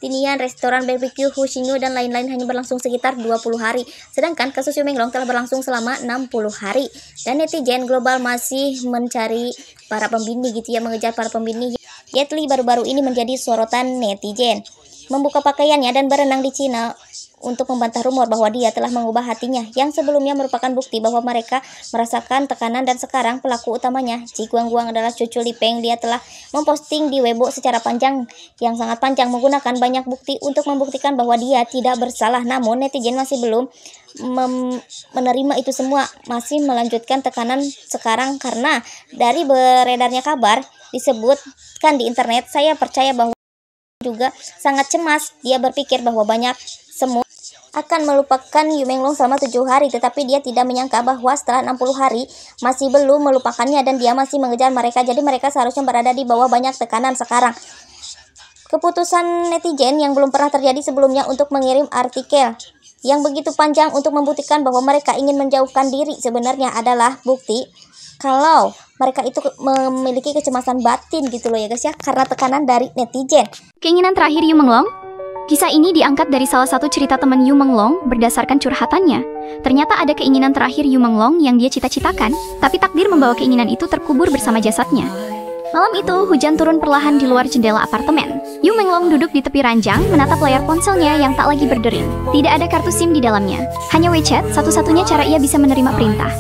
Tinian, restoran barbecue, Husinyu, dan lain-lain hanya berlangsung sekitar 20 hari. Sedangkan kasus Yu Menglong telah berlangsung selama 60 hari. Dan netizen global masih mencari para pembini gitu ya, mengejar para pembini. Jet Li baru-baru ini menjadi sorotan netizen. Membuka pakaiannya dan berenang di Cina untuk membantah rumor bahwa dia telah mengubah hatinya yang sebelumnya merupakan bukti bahwa mereka merasakan tekanan, dan sekarang pelaku utamanya, Ji Guangguang, adalah cucu Li Peng. Dia telah memposting di Weibo secara panjang yang sangat panjang menggunakan banyak bukti untuk membuktikan bahwa dia tidak bersalah. Namun netizen masih belum menerima itu semua, masih melanjutkan tekanan sekarang karena dari beredarnya kabar disebutkan di internet. Saya percaya bahwa juga sangat cemas. Dia berpikir bahwa banyak semua akan melupakan Yu Menglong selama 7 hari, tetapi dia tidak menyangka bahwa setelah 60 hari masih belum melupakannya dan dia masih mengejar mereka. Jadi mereka seharusnya berada di bawah banyak tekanan sekarang. Keputusan netizen yang belum pernah terjadi sebelumnya untuk mengirim artikel yang begitu panjang untuk membuktikan bahwa mereka ingin menjauhkan diri sebenarnya adalah bukti kalau mereka itu memiliki kecemasan batin gitu loh ya guys ya, karena tekanan dari netizen. Keinginan terakhir Yu Menglong. Kisah ini diangkat dari salah satu cerita teman Yu Menglong berdasarkan curhatannya. Ternyata ada keinginan terakhir Yu Menglong yang dia cita-citakan, tapi takdir membawa keinginan itu terkubur bersama jasadnya. Malam itu, hujan turun perlahan di luar jendela apartemen. Yu Menglong duduk di tepi ranjang, menatap layar ponselnya yang tak lagi berdering. Tidak ada kartu SIM di dalamnya. Hanya WeChat, satu-satunya cara ia bisa menerima perintah.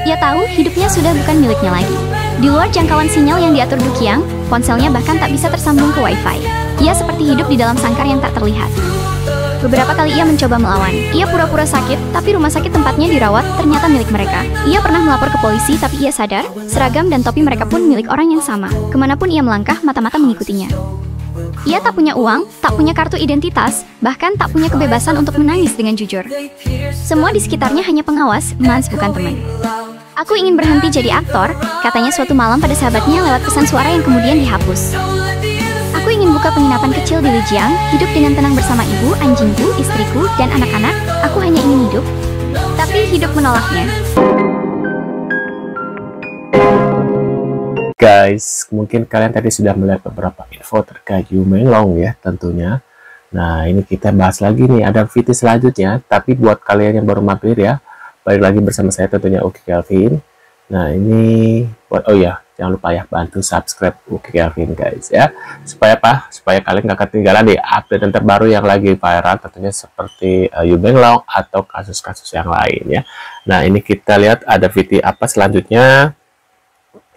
Ia tahu hidupnya sudah bukan miliknya lagi. Di luar jangkauan sinyal yang diatur Du Qiang, ponselnya bahkan tak bisa tersambung ke Wi-Fi. Ia seperti hidup di dalam sangkar yang tak terlihat. Beberapa kali ia mencoba melawan. Ia pura-pura sakit, tapi rumah sakit tempatnya dirawat ternyata milik mereka. Ia pernah melapor ke polisi, tapi ia sadar, seragam dan topi mereka pun milik orang yang sama. Kemanapun ia melangkah, mata-mata mengikutinya. Ia tak punya uang, tak punya kartu identitas, bahkan tak punya kebebasan untuk menangis dengan jujur. Semua di sekitarnya hanya pengawas, mans bukan teman. Aku ingin berhenti jadi aktor, katanya suatu malam pada sahabatnya lewat pesan suara yang kemudian dihapus. Aku ingin buka penginapan kecil di Lijiang, hidup dengan tenang bersama ibu, anjingku, istriku, dan anak-anak. Aku hanya ingin hidup, tapi hidup menolaknya. Guys, mungkin kalian tadi sudah melihat beberapa info terkait Yu Menglong ya tentunya. Nah, ini kita bahas lagi nih, ada VT selanjutnya. Tapi buat kalian yang baru mampir ya, balik lagi bersama saya tentunya Uki Kelvin. Nah, ini buat, oh ya, jangan lupa ya bantu subscribe Uki Kelvin guys ya. Supaya apa? Supaya kalian gak ketinggalan di update terbaru yang lagi viral tentunya seperti Yu Menglong atau kasus-kasus yang lain ya. Nah, ini kita lihat ada VT apa selanjutnya.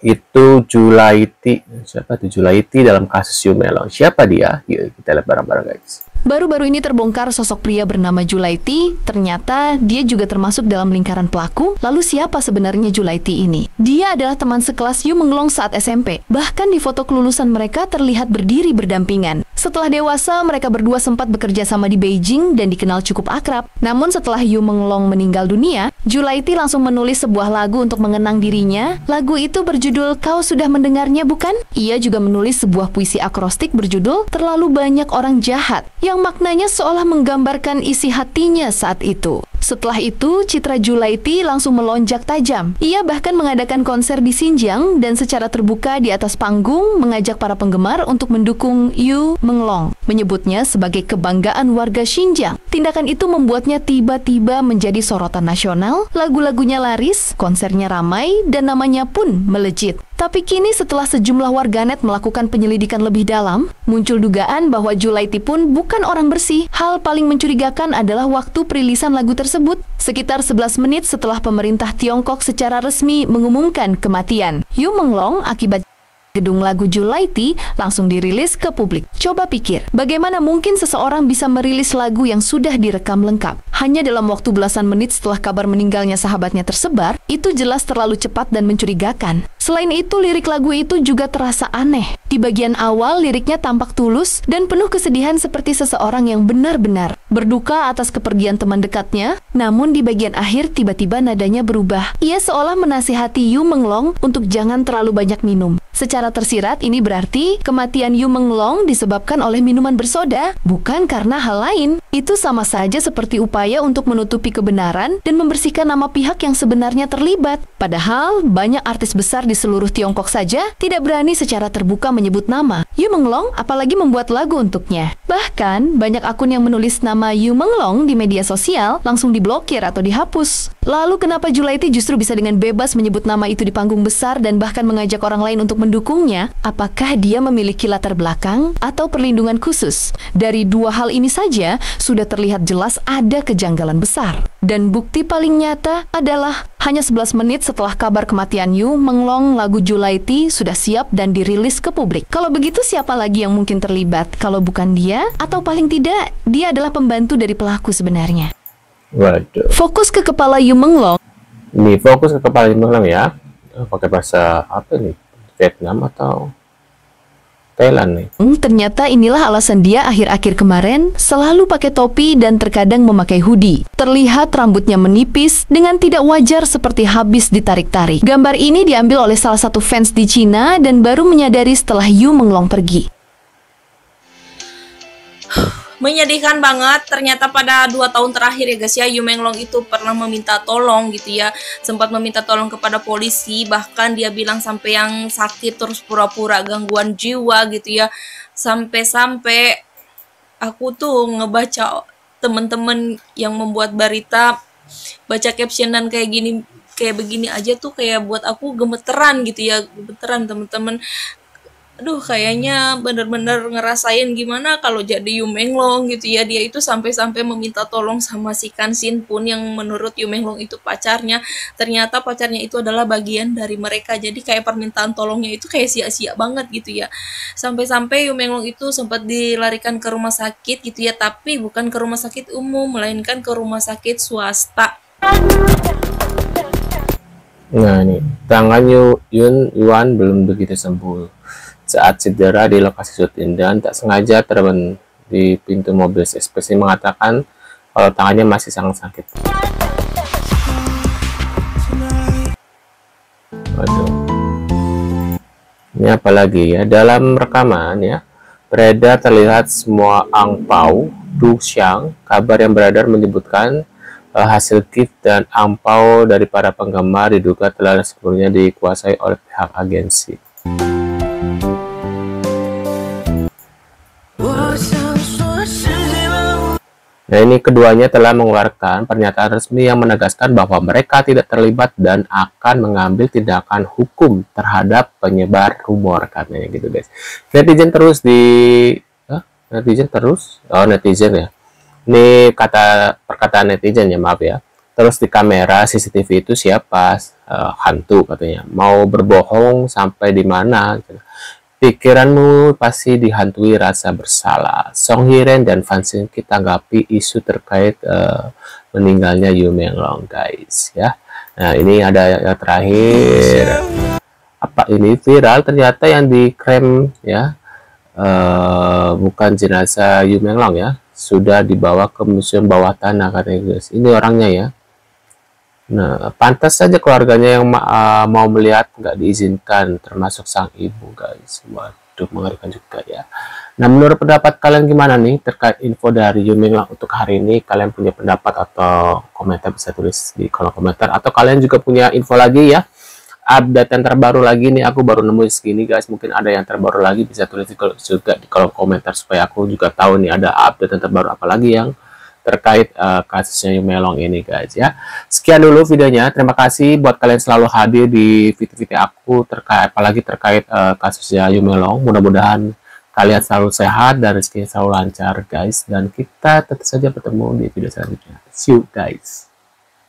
Itu Julaiti. Siapa tuh Julaiti dalam kasus Yu Menglong? Siapa dia? Yuk kita lihat bareng-bareng guys. Baru-baru ini terbongkar sosok pria bernama Julaiti. Ternyata dia juga termasuk dalam lingkaran pelaku. Lalu siapa sebenarnya Julaiti ini? Dia adalah teman sekelas Yu Menglong saat SMP. Bahkan di foto kelulusan mereka terlihat berdiri berdampingan. Setelah dewasa, mereka berdua sempat bekerja sama di Beijing dan dikenal cukup akrab. Namun setelah Yu Menglong meninggal dunia, Julaiti langsung menulis sebuah lagu untuk mengenang dirinya. Lagu itu berjudul Kau Sudah Mendengarnya Bukan? Ia juga menulis sebuah puisi akrostik berjudul Terlalu Banyak Orang Jahat, yang maknanya seolah menggambarkan isi hatinya saat itu. Setelah itu, citra Julaiti langsung melonjak tajam. Ia bahkan mengadakan konser di Xinjiang dan secara terbuka di atas panggung mengajak para penggemar untuk mendukung Yu Menglong, menyebutnya sebagai kebanggaan warga Xinjiang. Tindakan itu membuatnya tiba-tiba menjadi sorotan nasional, lagu-lagunya laris, konsernya ramai, dan namanya pun melejit. Tapi kini setelah sejumlah warganet melakukan penyelidikan lebih dalam, muncul dugaan bahwa Julaiti pun bukan orang bersih. Hal paling mencurigakan adalah waktu perilisan lagu tersebut, sekitar 11 menit setelah pemerintah Tiongkok secara resmi mengumumkan kematian Yu Menglong akibat gedung lagu Julaiti langsung dirilis ke publik. Coba pikir, bagaimana mungkin seseorang bisa merilis lagu yang sudah direkam lengkap? Hanya dalam waktu belasan menit setelah kabar meninggalnya sahabatnya tersebar, itu jelas terlalu cepat dan mencurigakan. Selain itu, lirik lagu itu juga terasa aneh. Di bagian awal, liriknya tampak tulus dan penuh kesedihan seperti seseorang yang benar-benar berduka atas kepergian teman dekatnya. Namun di bagian akhir, tiba-tiba nadanya berubah. Ia seolah menasihati Yu Menglong untuk jangan terlalu banyak minum. Secara tersirat, ini berarti kematian Yu Menglong disebabkan oleh minuman bersoda, bukan karena hal lain. Itu sama saja seperti upaya untuk menutupi kebenaran dan membersihkan nama pihak yang sebenarnya terlibat. Padahal, banyak artis besar di seluruh Tiongkok saja tidak berani secara terbuka menyebut nama Yu Menglong, apalagi membuat lagu untuknya. Bahkan, banyak akun yang menulis nama Yu Menglong di media sosial langsung diblokir atau dihapus. Lalu kenapa Julaiti justru bisa dengan bebas menyebut nama itu di panggung besar dan bahkan mengajak orang lain untuk mendukungnya? Apakah dia memiliki latar belakang atau perlindungan khusus? Dari dua hal ini saja, sudah terlihat jelas ada kejanggalan besar. Dan bukti paling nyata adalah hanya 11 menit setelah kabar kematian Yu Menglong, lagu Julaiti sudah siap dan dirilis ke publik. Kalau begitu siapa lagi yang mungkin terlibat? Kalau bukan dia, atau paling tidak, dia adalah pembantu dari pelaku sebenarnya. Waduh. Fokus ke kepala Yu Menglong. Nih, fokus ke kepala Yu Menglong ya. Pakai bahasa apa nih? Vietnam atau Thailand nih? Ternyata inilah alasan dia akhir-akhir kemarin selalu pakai topi dan terkadang memakai hoodie. Terlihat rambutnya menipis dengan tidak wajar seperti habis ditarik-tarik. Gambar ini diambil oleh salah satu fans di Cina dan baru menyadari setelah Yu Menglong pergi. Menyedihkan banget, ternyata pada 2 tahun terakhir ya guys ya, Yu Menglong itu pernah meminta tolong gitu ya, sempat meminta tolong kepada polisi, bahkan dia bilang sampai yang sakit terus pura-pura gangguan jiwa gitu ya, sampai-sampai aku tuh ngebaca temen-temen yang membuat berita, baca captionan kayak gini, kayak begini aja tuh kayak buat aku gemeteran gitu ya, gemeteran temen-temen. Aduh, kayaknya bener-bener ngerasain gimana kalau jadi Yu Menglong gitu ya. Dia itu sampai-sampai meminta tolong sama si Kansin pun yang menurut Yu Menglong itu pacarnya. Ternyata pacarnya itu adalah bagian dari mereka. Jadi kayak permintaan tolongnya itu kayak sia-sia banget gitu ya. Sampai-sampai Yu Menglong itu sempat dilarikan ke rumah sakit gitu ya. Tapi bukan ke rumah sakit umum, melainkan ke rumah sakit swasta. Nah nih, tangan Yuan belum begitu sembuh. Saat cedera di lokasi syuting dan tak sengaja terben di pintu mobil. Ekspresi mengatakan kalau tangannya masih sangat sakit. Waduh. Ini apalagi ya, dalam rekaman ya, beredar terlihat semua angpau, Du Xiang, kabar yang beredar menyebutkan hasil gift dan angpau dari para penggemar diduga telah sebelumnya dikuasai oleh pihak agensi. Nah, ini keduanya telah mengeluarkan pernyataan resmi yang menegaskan bahwa mereka tidak terlibat dan akan mengambil tindakan hukum terhadap penyebar rumor, katanya gitu guys. Netizen terus netizen ya. Ini perkataan netizen ya, maaf ya. Terus di kamera CCTV itu siapa? Hantu katanya. Mau berbohong sampai di mana? Gitu. Pikiranmu pasti dihantui rasa bersalah. Song Hye Ren dan Fansin kita tanggapi isu terkait meninggalnya Yu Menglong guys ya. Nah ini ada yang terakhir. Apa ini viral? Ternyata yang diklaim ya bukan jenazah Yu Menglong ya. Sudah dibawa ke museum bawah tanah katanya guys. Ini orangnya ya. Nah, pantas saja keluarganya yang mau melihat nggak diizinkan, termasuk sang ibu guys. Waduh, mengerikan juga ya. Nah, menurut pendapat kalian gimana nih terkait info dari Yu Menglong untuk hari ini? Kalian punya pendapat atau komentar bisa tulis di kolom komentar. Atau kalian juga punya info lagi ya, update yang terbaru lagi nih. Aku baru nemu segini guys. Mungkin ada yang terbaru lagi, bisa tulis juga di kolom komentar supaya aku juga tahu nih ada update yang terbaru apa lagi yang terkait kasusnya Yu Menglong ini guys ya. Sekian dulu videonya. Terima kasih buat kalian selalu hadir di video-video aku apalagi terkait kasusnya Yu Menglong. Mudah-mudahan kalian selalu sehat dan rezekinya selalu lancar guys. Dan kita tetap saja bertemu di video selanjutnya. See you guys.